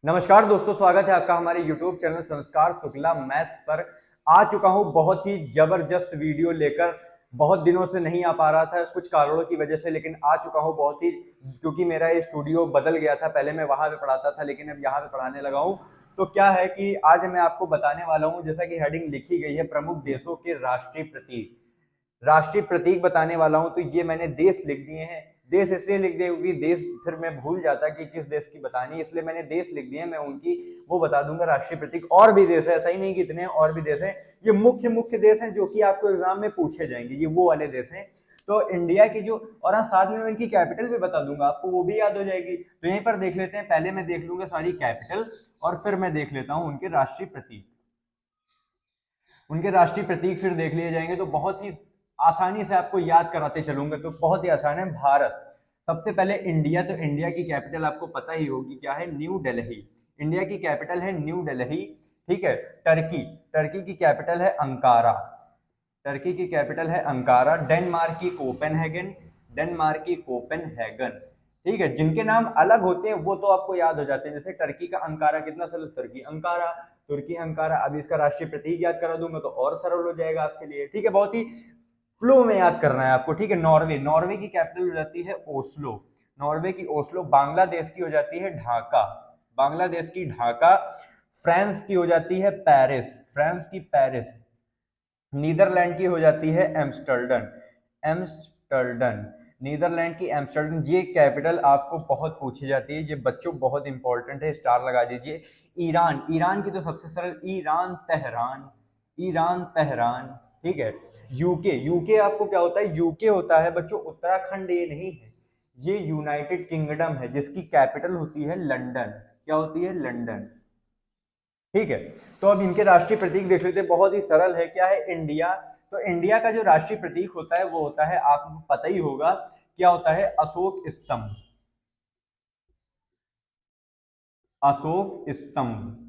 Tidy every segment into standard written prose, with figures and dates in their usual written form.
नमस्कार दोस्तों, स्वागत है आपका हमारे YouTube चैनल संस्कार शुक्ला मैथ्स पर। आ चुका हूं बहुत ही जबरदस्त वीडियो लेकर। बहुत दिनों से नहीं आ पा रहा था कुछ कारणों की वजह से, लेकिन आ चुका हूं बहुत ही, क्योंकि मेरा ये स्टूडियो बदल गया था। पहले मैं वहां पे पढ़ाता था, लेकिन अब यहाँ पे पढ़ाने लगा हूँ। तो क्या है कि आज मैं आपको बताने वाला हूँ, जैसा कि हेडिंग लिखी गई है, प्रमुख देशों के राष्ट्रीय प्रतीक। राष्ट्रीय प्रतीक बताने वाला हूं। तो ये मैंने देश लिख दिए हैं। देश इसलिए लिख दिए क्योंकि देश फिर मैं भूल जाता कि किस देश की बतानी है, इसलिए मैंने देश लिख दिए। मैं उनकी वो बता दूंगा राष्ट्रीय प्रतीक। और भी देश है, ऐसा ही नहीं कि इतने और भी देश हैं। ये मुख्य मुख्य देश हैं जो कि आपको एग्जाम में पूछे जाएंगे, ये वो वाले देश हैं। तो इंडिया की जो, और हाँ साथ में मैं इनकी कैपिटल भी बता दूंगा आपको, वो भी याद हो जाएगी। तो यहीं पर देख लेते हैं। पहले मैं देख लूंगा सारी कैपिटल और फिर मैं देख लेता हूँ उनके राष्ट्रीय प्रतीक। उनके राष्ट्रीय प्रतीक फिर देख लिए जाएंगे तो बहुत ही आसानी से आपको याद कराते चलूंगा। तो बहुत ही आसान है। भारत, सबसे पहले इंडिया। तो इंडिया की कैपिटल आपको पता ही होगी, क्या है? न्यू दिल्ली। इंडिया की कैपिटल है न्यू दिल्ली। ठीक है। टर्की, टर्की की कैपिटल है अंकारा। टर्की की कैपिटल है अंकारा। डेनमार्क की कोपेनहेगन। डेनमार्क की कोपेनहेगन। ठीक है। जिनके नाम अलग होते हैं वो तो आपको याद हो जाते हैं, जैसे टर्की का अंकारा कितना सरल, टर्की अंकारा, तुर्की अंकारा। अब इसका राष्ट्रीय प्रतीक याद करा दूंगा तो और सरल हो जाएगा आपके लिए। ठीक है, बहुत ही फ्लो में याद करना है आपको। ठीक है। नॉर्वे, नॉर्वे की कैपिटल हो जाती है ओस्लो। नॉर्वे की ओस्लो। बांग्लादेश की हो जाती है ढाका। बांग्लादेश की ढाका। फ्रांस की हो जाती है पेरिस। फ्रांस की पेरिस। नीदरलैंड की हो जाती है एम्स्टर्डम। एम्स्टर्डम। नीदरलैंड की एम्स्टर्डम। ये कैपिटल आपको बहुत पूछी जाती है, ये बच्चों बहुत इंपॉर्टेंट है, स्टार लगा दीजिए। ईरान, ईरान की तो सबसे सरल, ईरान तेहरान। Iran Tehran. ठीक है। यूके, यूके आपको क्या होता है? यूके होता है बच्चों उत्तराखंड, ये नहीं है, ये यूनाइटेड किंगडम है, जिसकी कैपिटल होती है लंदन। क्या होती है? लंदन। ठीक है। तो अब इनके राष्ट्रीय प्रतीक देख लेते हैं, बहुत ही सरल है। क्या है? इंडिया। तो इंडिया का जो राष्ट्रीय प्रतीक होता है वो होता है, आपको पता ही होगा क्या होता है, अशोक स्तंभ। अशोक स्तंभ।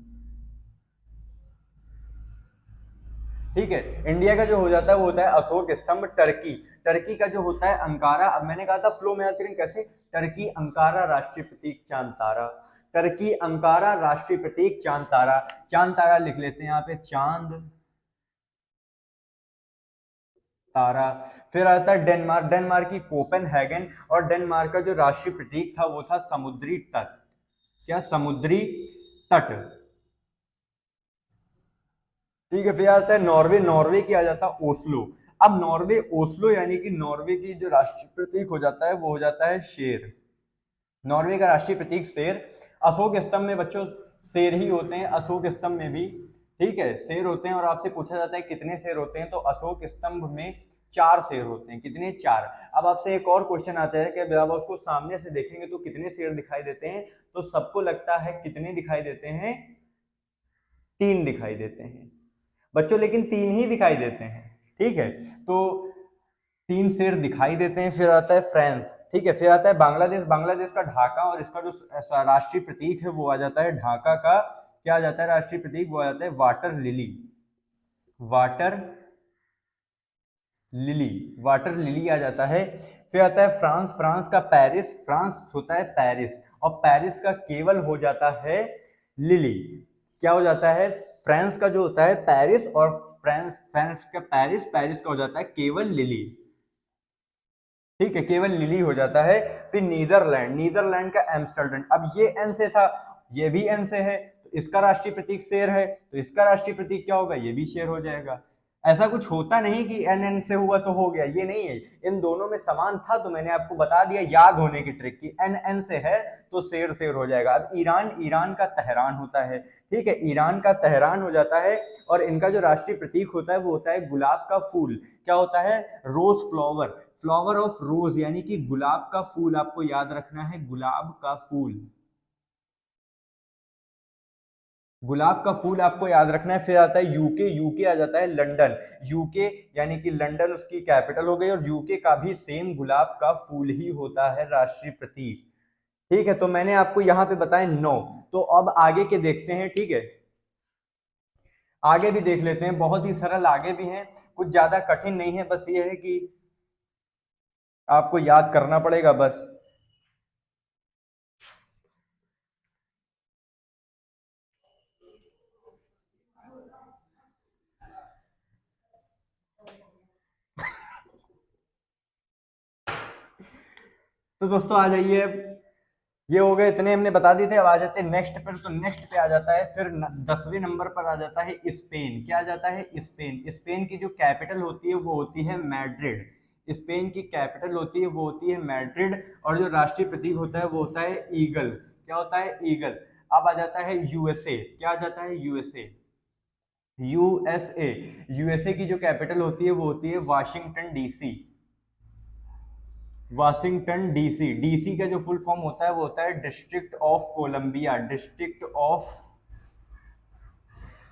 ठीक है। इंडिया का जो हो जाता है वो होता है अशोक स्तंभ। टर्की, टर्की का जो होता है अंकारा। अब मैंने कहा था फ्लो में याद करेंगे कैसे। टर्की अंकारा राष्ट्रीय प्रतीक चांद तारा। टर्की अंकारा राष्ट्रीय प्रतीक चांद तारा। चांद तारा लिख लेते हैं यहाँ पे, चांद तारा। फिर आता है डेनमार्क, डेनमार्क की कोपेनहेगन। और डेनमार्क का जो राष्ट्रीय प्रतीक था वो था समुद्री तट। क्या? समुद्री तट। ठीक है। फिर आता है नॉर्वे, नॉर्वे की आ जाता है ओस्लो। अब नॉर्वे ओस्लो यानी कि नॉर्वे की जो राष्ट्रीय प्रतीक हो जाता है वो हो जाता है शेर। नॉर्वे का राष्ट्रीय प्रतीक शेर। अशोक स्तंभ में बच्चों शेर ही होते हैं, अशोक स्तंभ में भी। ठीक है, शेर होते हैं। और आपसे पूछा जाता है कितने शेर होते हैं, तो अशोक स्तंभ में 4 शेर होते हैं। कितने? 4। अब आपसे एक और क्वेश्चन आता है कि जब आप उसको सामने से देखेंगे तो कितने शेर दिखाई देते हैं, तो सबको लगता है कितने दिखाई देते हैं? 3 दिखाई देते हैं बच्चों, लेकिन 3 ही दिखाई देते हैं। ठीक है। तो 3 शेर दिखाई देते हैं। फिर आता है फ्रांस। ठीक है। फिर आता है बांग्लादेश, बांग्लादेश का ढाका। और इसका जो राष्ट्रीय प्रतीक है वो आ जाता है ढाका का, क्या आ जाता है राष्ट्रीय प्रतीक? वो आ जाता है water lily. Water lily. Water lily आ जाता है। फिर आता है फ्रांस, फ्रांस का पेरिस। फ्रांस होता है पेरिस। और पेरिस का केवल हो जाता है लिली। क्या हो जाता है? फ्रांस का जो होता है पेरिस, और फ्रांस, फ्रांस का पेरिस, पेरिस का हो जाता है केवल लिली। ठीक है, केवल लिली हो जाता है। फिर नीदरलैंड, नीदरलैंड का एम्स्टर्डम। अब ये एन से था, ये भी एन से है, तो इसका राष्ट्रीय प्रतीक शेर है, तो इसका राष्ट्रीय प्रतीक क्या होगा? ये भी शेर हो जाएगा। ऐसा कुछ होता नहीं कि एन एन से हुआ तो हो गया, ये नहीं है। इन दोनों में समान था, तो मैंने आपको बता दिया याद होने की ट्रिक की, एन एन से है तो शेर शेर हो जाएगा। अब ईरान, ईरान का तेहरान होता है। ठीक है, ईरान का तेहरान हो जाता है। और इनका जो राष्ट्रीय प्रतीक होता है वो होता है गुलाब का फूल। क्या होता है? Rose flower. Flower of rose, यानी कि गुलाब का फूल आपको याद रखना है, गुलाब का फूल। गुलाब का फूल आपको याद रखना है। फिर आता है यूके, यूके आ जाता है लंदन। यूके यानी कि लंदन उसकी कैपिटल हो गई। और यूके का भी सेम गुलाब का फूल ही होता है राष्ट्रीय प्रतीक। ठीक है। तो मैंने आपको यहाँ पे बताए 9। तो अब आगे के देखते हैं। ठीक है, आगे भी देख लेते हैं, बहुत ही सरल आगे भी हैं, कुछ ज्यादा कठिन नहीं है, बस ये है कि आपको याद करना पड़ेगा बस। तो दोस्तों आ जाइए, ये हो गए इतने हमने बता दिए थे। अब आ जाते हैं नेक्स्ट पर। तो नेक्स्ट पे आ जाता है फिर 10वें नंबर पर आ जाता है स्पेन। क्या आ जाता है? स्पेन। स्पेन की जो कैपिटल होती है वो होती है मैड्रिड। स्पेन की कैपिटल होती है वो होती है मैड्रिड, और जो राष्ट्रीय प्रतीक होता है वो होता है ईगल। क्या होता है? ईगल। अब आ जाता है यूएसए। क्या आ जाता है? यूएसए। यूएसए। यूएसए की जो कैपिटल होती है वो होती है Washington DC. Washington DC. DC का जो फुल फॉर्म होता है वो होता है District of Columbia. District of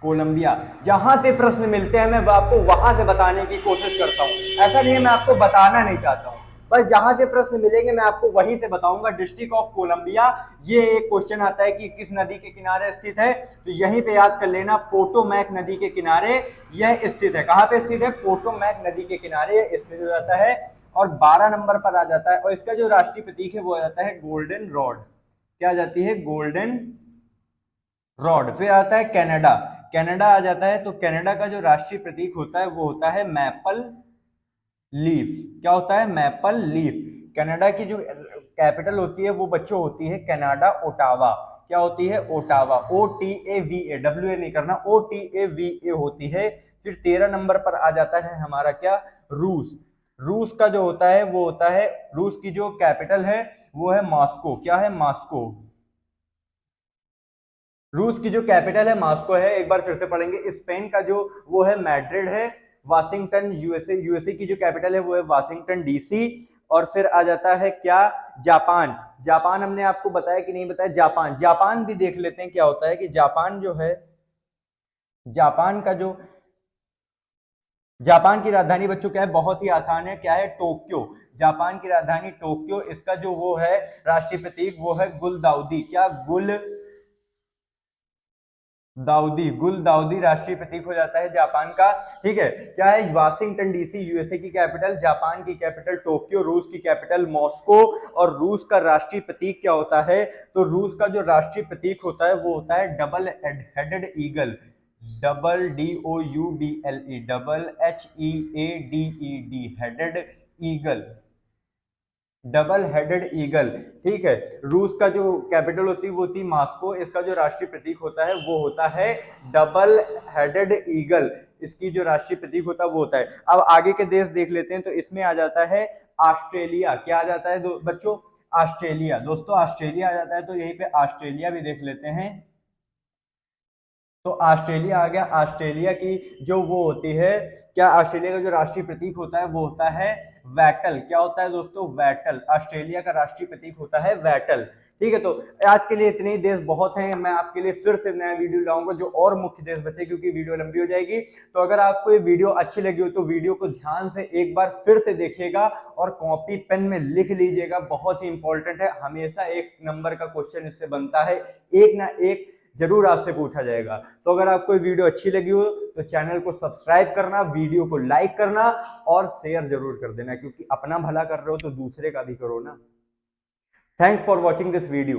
Columbia. जहां से प्रश्न मिलते हैं मैं आपको वहां से बताने की कोशिश करता हूं। ऐसा नहीं है मैं आपको बताना नहीं चाहता हूं, बस जहां से प्रश्न मिलेंगे मैं आपको वहीं से बताऊंगा। District of Columbia. ये एक क्वेश्चन आता है कि किस नदी के किनारे स्थित है, तो यहीं पे याद कर लेना, पोटोमैक नदी के किनारे यह स्थित है। कहां पे स्थित है? पोटोमैक नदी के किनारे स्थित हो जाता है। और 12 नंबर पर आ जाता है, और इसका जो राष्ट्रीय प्रतीक है वो आ जाता है गोल्डन रॉड। क्या आ जाती है? Golden rod. फिर आता है कनाडा। कनाडा आ जाता है, तो कनाडा का जो राष्ट्रीय प्रतीक होता है वो होता है मैपल लीफ। क्या होता है? Maple leaf. कनाडा की जो कैपिटल होती है वो बच्चों होती है कनाडा ओटावा। क्या होती है? Ottawa. O T A V A, W A नहीं करना, ओ टी ए वी ए होती है। फिर 13 नंबर पर आ जाता है हमारा क्या? रूस। रूस का जो होता है वो होता है, रूस की जो कैपिटल है वो है मॉस्को। क्या है? मॉस्को। रूस की जो कैपिटल है मॉस्को है। एक बार फिर से पढ़ेंगे। स्पेन का जो वो है मैड्रिड है। वाशिंगटन यूएसए, यूएसए की जो कैपिटल है वो है वाशिंगटन डीसी। और फिर आ जाता है क्या? जापान। जापान हमने आपको बताया कि नहीं बताया? जापान। जापान भी देख लेते हैं क्या होता है कि जापान जो है, जापान का जो, जापान की राजधानी बच्चों क्या है? बहुत ही आसान है। क्या है? टोक्यो। जापान की राजधानी टोक्यो। इसका जो वो है राष्ट्रीय प्रतीक वो है गुलदाउदी। क्या? गुल दाऊदी। गुल दाऊदी राष्ट्रीय प्रतीक हो जाता है जापान का। ठीक है। क्या है? वाशिंगटन डीसी यूएसए की कैपिटल, जापान की कैपिटल टोक्यो, रूस की कैपिटल मॉस्को। और रूस का राष्ट्रीय प्रतीक क्या होता है? तो रूस का जो राष्ट्रीय प्रतीक होता है वो होता है double headed eagle. Double D O U B L E, double H E A D E D, headed eagle. Double headed eagle. ठीक है। रूस का जो कैपिटल होती है वो होती है मॉस्को। इसका जो राष्ट्रीय प्रतीक होता है वो होता है डबल हेडेड ईगल। इसकी जो राष्ट्रीय प्रतीक होता है वो होता है। अब आगे के देश देख लेते हैं, तो इसमें आ जाता है ऑस्ट्रेलिया। क्या आ जाता है बच्चों? ऑस्ट्रेलिया। दोस्तों ऑस्ट्रेलिया आ जाता है, तो यहीं पे ऑस्ट्रेलिया भी देख लेते हैं। तो ऑस्ट्रेलिया आ गया। ऑस्ट्रेलिया की जो वो होती है, क्या ऑस्ट्रेलिया का जो राष्ट्रीय प्रतीक होता है वो होता है वैटल। क्या होता है दोस्तों? वैटल। ऑस्ट्रेलिया का राष्ट्रीय प्रतीक होता है वैटल। ठीक है। तो आज के लिए इतने ही देश बहुत हैं। मैं आपके लिए फिर से नया वीडियो लाऊंगा जो और मुख्य देश बचे, क्योंकि वीडियो लंबी हो जाएगी। तो अगर आपको ये वीडियो अच्छी लगी हो तो वीडियो को ध्यान से एक बार फिर से देखिएगा और कॉपी पेन में लिख लीजिएगा। बहुत ही इंपॉर्टेंट है। हमेशा 1 नंबर का क्वेश्चन इससे बनता है, एक ना एक जरूर आपसे पूछा जाएगा। तो अगर आपको वीडियो अच्छी लगी हो तो चैनल को सब्सक्राइब करना, वीडियो को लाइक करना और शेयर जरूर कर देना, क्योंकि अपना भला कर रहे हो तो दूसरे का भी करो ना। Thanks for watching this video.